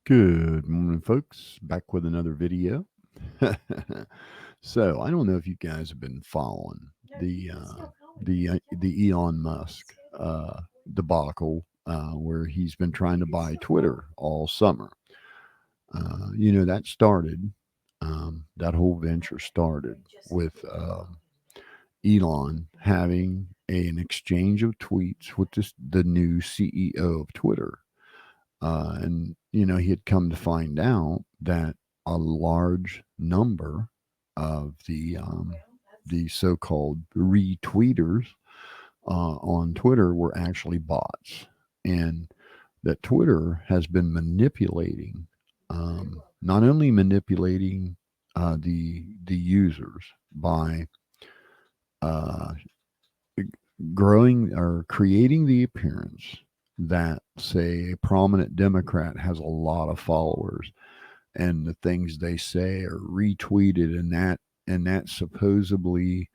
Good morning, folks. Back with another video. So I don't know if you guys have been following the Elon Musk debacle, where he's been trying to buy Twitter all summer. That started. That whole venture started with Elon having an exchange of tweets with the new CEO of Twitter. And he had come to find out that a large number of the so-called retweeters on Twitter were actually bots, and that Twitter has been manipulating, not only manipulating the users by uh, growing or creating the appearance that, say, a prominent Democrat has a lot of followers, and the things they say are retweeted, and that supposedly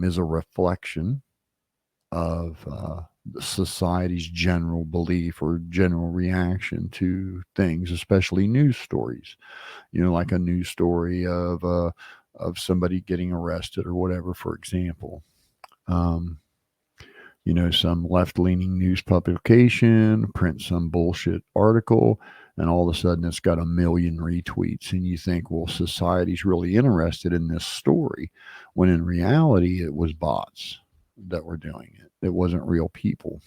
is a reflection of society's general belief or general reaction to things, especially news stories. Like a news story of somebody getting arrested or whatever, for example. Um, some left leaning news publication prints some bullshit article, and all of a sudden it's got a million retweets. And you think, well, society's really interested in this story, when in reality, it was bots that were doing it. It wasn't real people.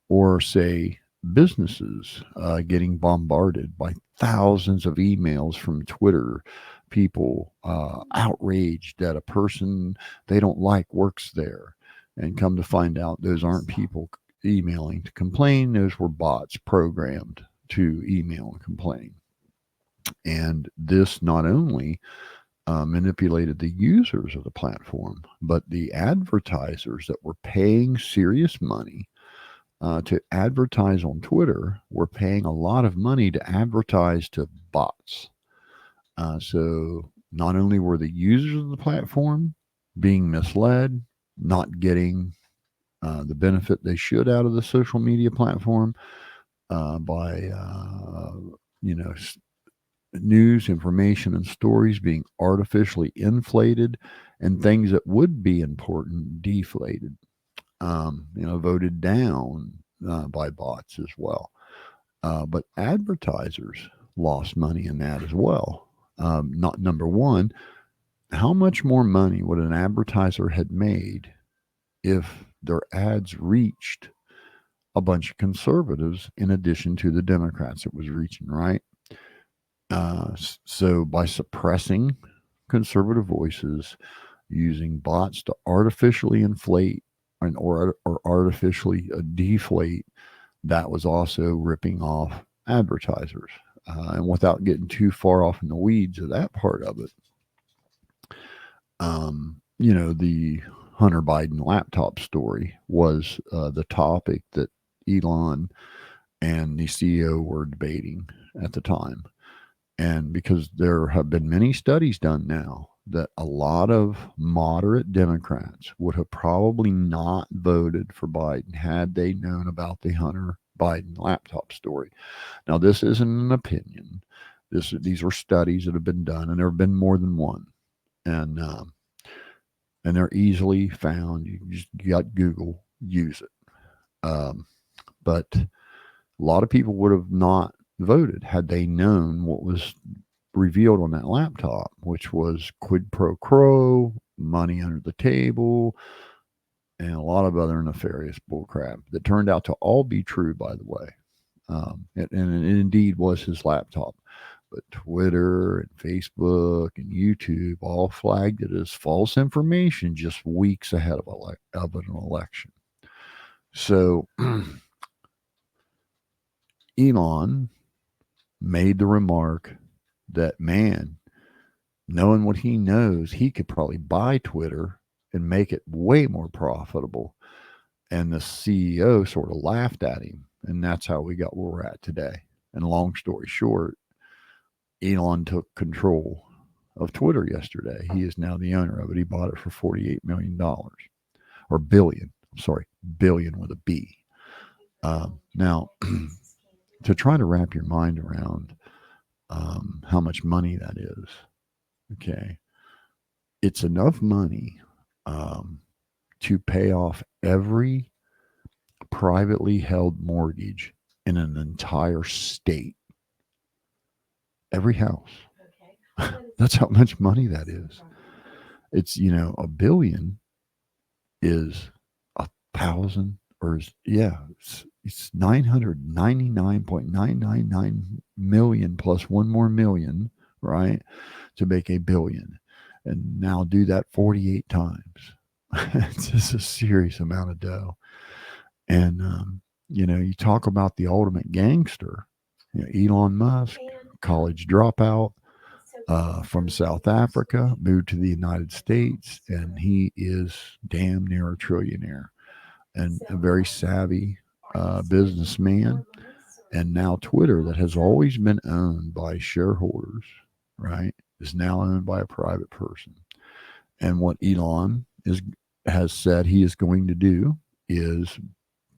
Or, say, businesses getting bombarded by thousands of emails from Twitter, people outraged that a person they don't like works there, and come to find out those aren't people emailing to complain. Those were bots programmed to email and complain. And this not only manipulated the users of the platform, but the advertisers that were paying serious money to advertise on Twitter were paying a lot of money to advertise to bots. So not only were the users of the platform being misled, not getting the benefit they should out of the social media platform by news, information, and stories being artificially inflated, and things that would be important deflated, voted down by bots as well. But advertisers lost money in that as well. Not number one, how much more money would an advertiser had made if their ads reached a bunch of conservatives in addition to the Democrats it was reaching, right? So by suppressing conservative voices, using bots to artificially inflate or artificially deflate, that was also ripping off advertisers. And without getting too far off in the weeds of that part of it, the Hunter Biden laptop story was the topic that Elon and the CEO were debating at the time. And because there have been many studies done now that a lot of moderate Democrats would have probably not voted for Biden had they known about the Hunter Biden laptop story. Now, this isn't an opinion. These are studies that have been done, and there have been more than one, and they're easily found. You got Google, use it. But a lot of people would have not voted had they known what was revealed on that laptop, which was quid pro quo, money under the table, and a lot of other nefarious bullcrap that turned out to all be true, by the way. And it indeed was his laptop. But Twitter and Facebook and YouTube all flagged it as false information just weeks ahead of an election. So Elon made the remark that, man, knowing what he knows, he could probably buy Twitter and make it way more profitable. And the CEO sort of laughed at him. And that's how we got where we're at today. And long story short, Elon took control of Twitter yesterday. He is now the owner of it. He bought it for $48 million, or billion. I'm sorry, billion with a B. Now, to try to wrap your mind around how much money that is. Okay, it's enough money um, to pay off every privately held mortgage in an entire state, every house. That's how much money that is. It's, a billion is 1,000 or yeah, it's 999.999 million plus one more million, right? To make a billion. And now do that 48 times. It's just a serious amount of dough. And, you talk about the ultimate gangster, Elon Musk, college dropout from South Africa, moved to the United States, and he is damn near a trillionaire and a very savvy businessman. And now Twitter, that has always been owned by shareholders, right, is now owned by a private person. And what Elon has said he is going to do is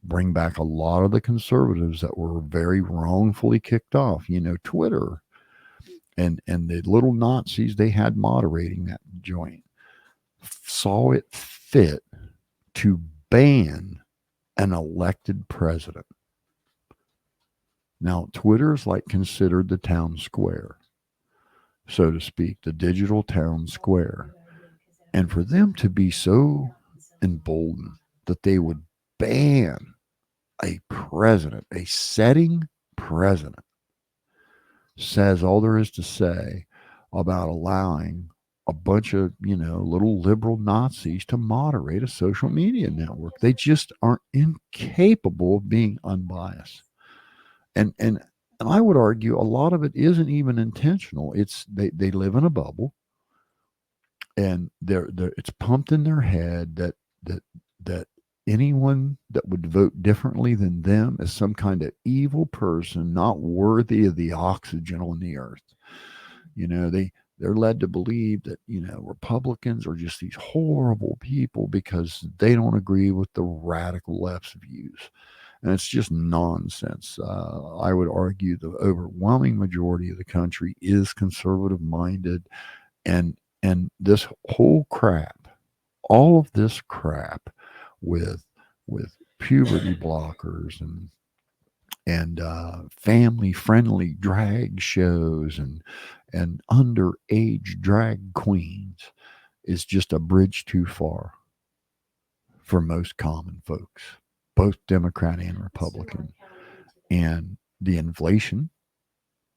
bring back a lot of the conservatives that were very wrongfully kicked off. Twitter and the little Nazis they had moderating that joint saw it fit to ban an elected president. Now, Twitter is like considered the town square, so to speak, the digital town square. And for them to be so emboldened that they would ban a president, a setting president, says all there is to say about allowing a bunch of, little liberal Nazis to moderate a social media network. They just aren't incapable of being unbiased. And I would argue a lot of it isn't even intentional. It's they live in a bubble and they're it's pumped in their head that that anyone that would vote differently than them is some kind of evil person not worthy of the oxygen on the earth. They're led to believe that Republicans are just these horrible people because they don't agree with the radical left's views, and it's just nonsense. I would argue the overwhelming majority of the country is conservative minded, and this whole crap, all of this crap, with puberty blockers and family friendly drag shows and underage drag queens is just a bridge too far for most common folks, both Democrat and Republican. And the inflation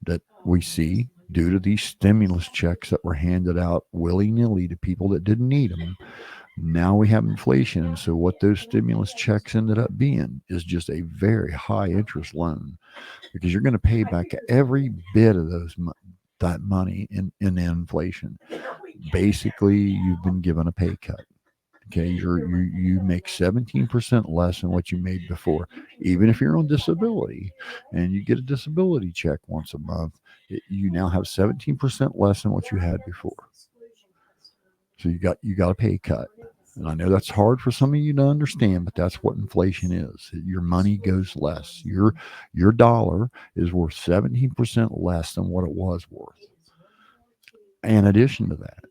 that we see due to these stimulus checks that were handed out willy nilly to people that didn't need them. Now we have inflation. And so, what those stimulus checks ended up being is just a very high interest loan because you're going to pay back every bit of that money in inflation. Basically, you've been given a pay cut. Okay, you make 17% less than what you made before, even if you're on disability, and you get a disability check once a month. You now have 17% less than what you had before. So you got a pay cut, and I know that's hard for some of you to understand, but that's what inflation is. Your money goes less. Your dollar is worth 17% less than what it was worth. In addition to that,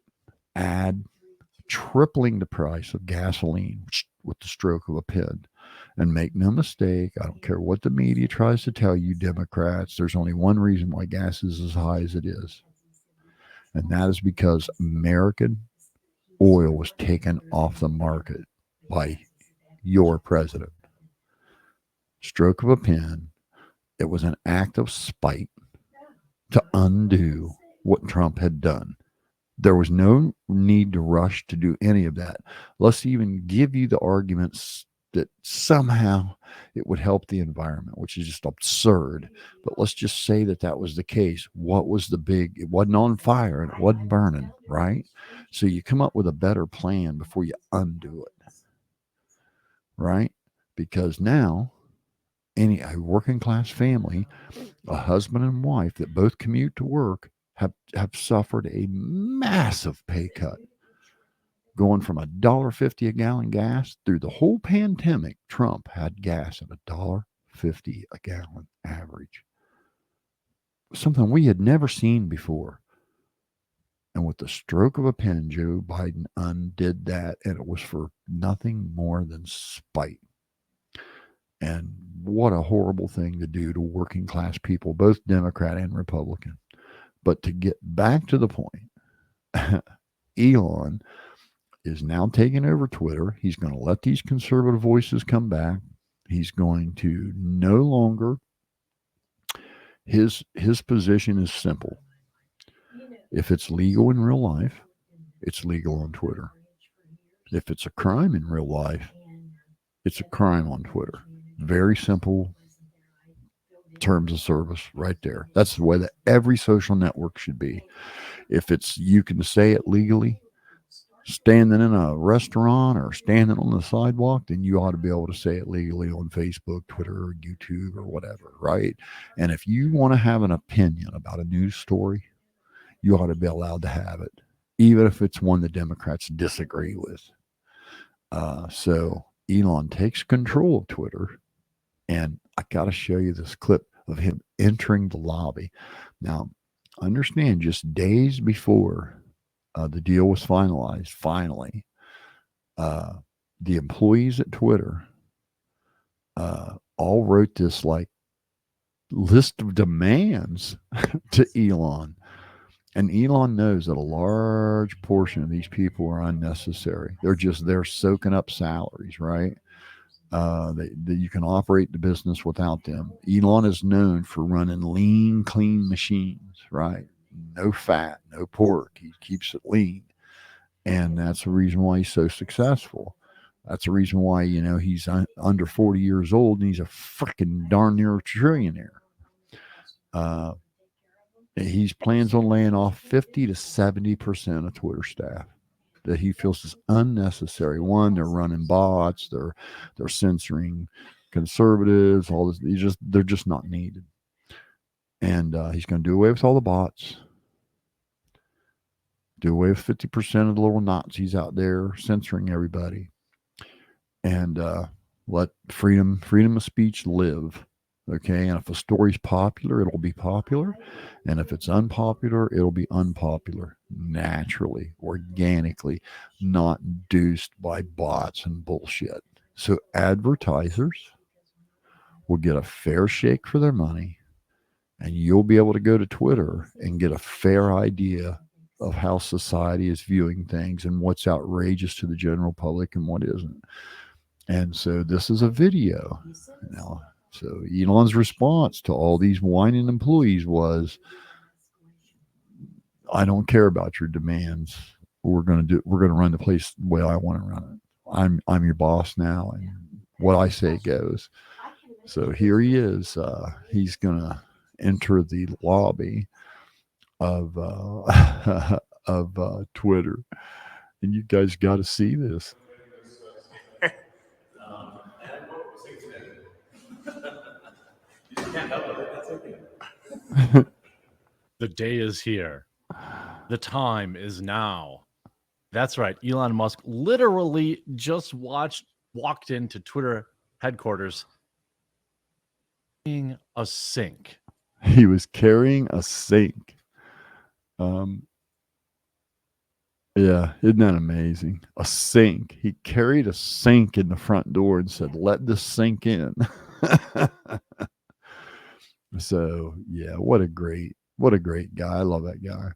add tripling the price of gasoline with the stroke of a pen. And make no mistake, I don't care what the media tries to tell you, Democrats, there's only one reason why gas is as high as it is. And that is because American oil was taken off the market by your president. Stroke of a pen. It was an act of spite to undo what Trump had done. There was no need to rush to do any of that. Let's even give you the arguments that somehow it would help the environment, which is just absurd. But let's just say that that was the case. What was the big? It wasn't on fire and it wasn't burning, right? So you come up with a better plan before you undo it, right? Because now a working class family, a husband and wife that both commute to work, have suffered a massive pay cut, going from $1.50 a gallon gas through the whole pandemic. Trump had gas at $1.50 a gallon average. something we had never seen before. And with the stroke of a pen, Joe Biden undid that, and it was for nothing more than spite. And what a horrible thing to do to working class people, both Democrat and Republican. But to get back to the point, Elon is now taking over Twitter. He's going to let these conservative voices come back. He's going to no longer, his position is simple. If it's legal in real life, it's legal on Twitter. If it's a crime in real life, it's a crime on Twitter. Very simple terms of service right there. That's the way that every social network should be. If it's you can say it legally, standing in a restaurant or standing on the sidewalk, then you ought to be able to say it legally on Facebook, Twitter, or YouTube, or whatever, right? And if you want to have an opinion about a news story, you ought to be allowed to have it, even if it's one the Democrats disagree with. So Elon takes control of Twitter, and I got to show you this clip of him entering the lobby. Now, understand, just days before the deal was finalized, finally, uh, the employees at Twitter all wrote this like list of demands to Elon. And Elon knows that a large portion of these people are unnecessary. They're soaking up salaries, right? You can operate the business without them. Elon is known for running lean, clean machines, right? No fat, no pork. He keeps it lean. And that's the reason why he's so successful. That's the reason why, he's under 40 years old and he's a freaking darn near trillionaire. Uh, he plans on laying off 50 to 70% of Twitter staff that he feels is unnecessary. One, they're running bots, they're censoring conservatives, all this. They're just not needed. And he's going to do away with all the bots, do away with 50% of the little Nazis out there censoring everybody, and let freedom of speech live. Okay, and if a story's popular, it'll be popular, and if it's unpopular, it'll be unpopular naturally, organically, not induced by bots and bullshit. So advertisers will get a fair shake for their money, and you'll be able to go to Twitter and get a fair idea of how society is viewing things and what's outrageous to the general public and what isn't. And so this is a video now. So Elon's response to all these whining employees was, "I don't care about your demands. We're going to run the place the way I want to run it. I'm your boss now, and what I say goes." So here he is. He's going to enter the lobby of of Twitter, and you guys got to see this. The day is here. The time is now. That's right. Elon Musk literally just walked into Twitter headquarters in a sink. He was carrying a sink. Um, yeah, isn't that amazing? A sink. He carried a sink in the front door and said, "Let this sink in." So yeah, what a great guy. I love that guy.